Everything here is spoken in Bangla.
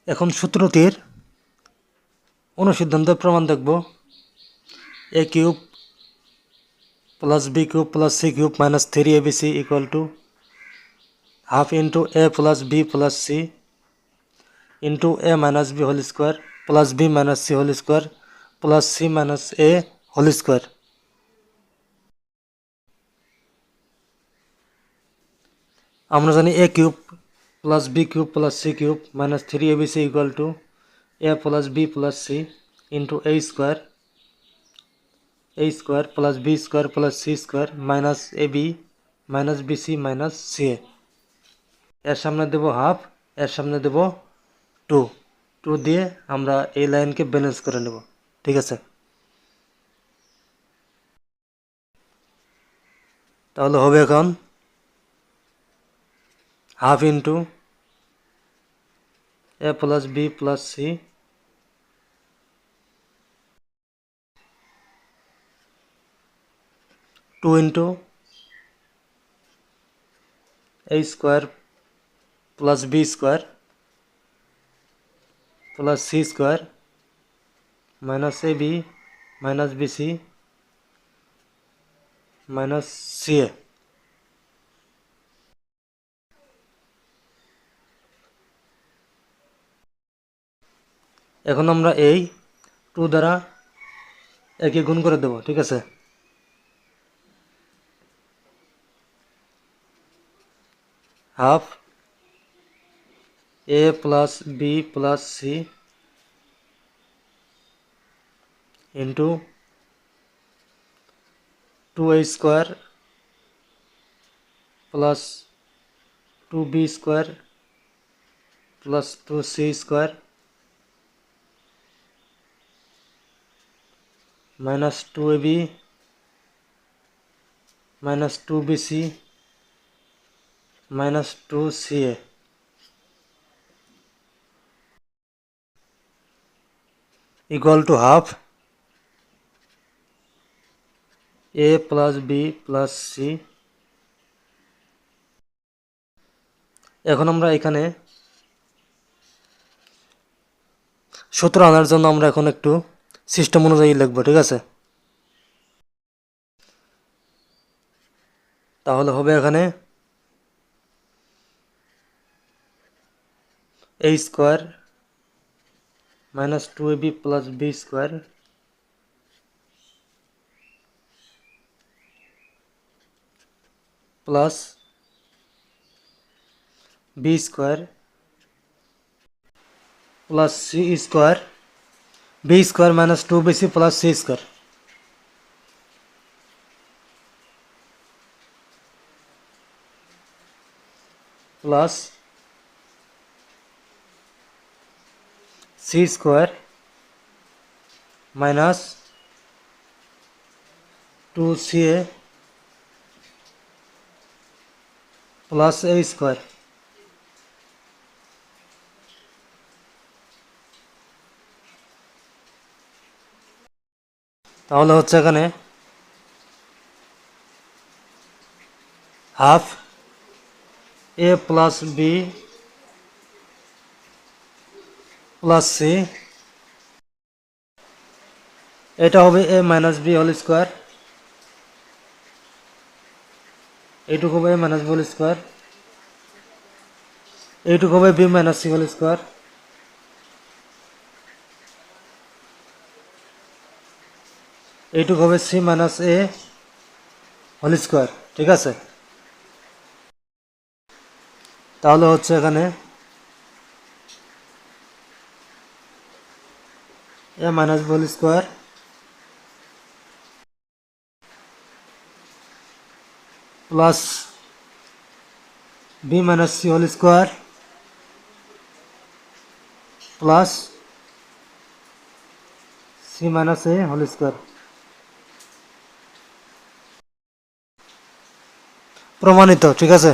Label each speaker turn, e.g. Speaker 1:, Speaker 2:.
Speaker 1: এখন সূত্রটির অনুসিদ্ধান্তের প্রমাণ দেখব। a cube plus b cube plus c cube minus 3abc equal to half into a plus b plus c into a minus b whole square plus b minus c whole square plus c minus a whole square. আমরা জানি a cube plus b cube plus c cube minus 3abc equal to a plus b plus c into a square plus b square plus c square minus ab minus bc minus ca। এর সামনে দেব হাফ, এর সামনে দেব 2 দিয়ে আমরা এই লাইনকে ব্যালেন্স করে নেব। ঠিক আছে, তাহলে হবে এখন half into a plus b plus c two into a square plus b square plus c square minus ab minus bc minus ca। এখন আমরা এই 2 দ্বারা একে গুণ করে দেব। ঠিক আছে, half a plus b plus c into 2a square plus 2b square plus 2c square minus 2ab minus 2bc minus 2ca equal to half a plus b plus c। এখন আমরা এখানে সূত্র আনার জন্য আমরা এখন একটু সিস্টেম অনুযায়ী লিখব। ঠিক আছে, তাহলে হবে এখানে a square minus 2ab plus b square plus b square plus c square b square minus 2bc plus c square plus c square minus 2ca plus a square. তাহলে হচ্ছে এখানে half a plus b plus c, এটা হবে a minus b whole square, এইটুকু হবে a minus b whole square, এইটুকু হবে b minus c whole square, এইটুকু হবে c minus a whole square. ঠিক আছে, তাহলে হচ্ছে এখানে a minus b whole square plus b minus c whole square plus c minus a whole square. প্রমাণিত। ঠিক আছে।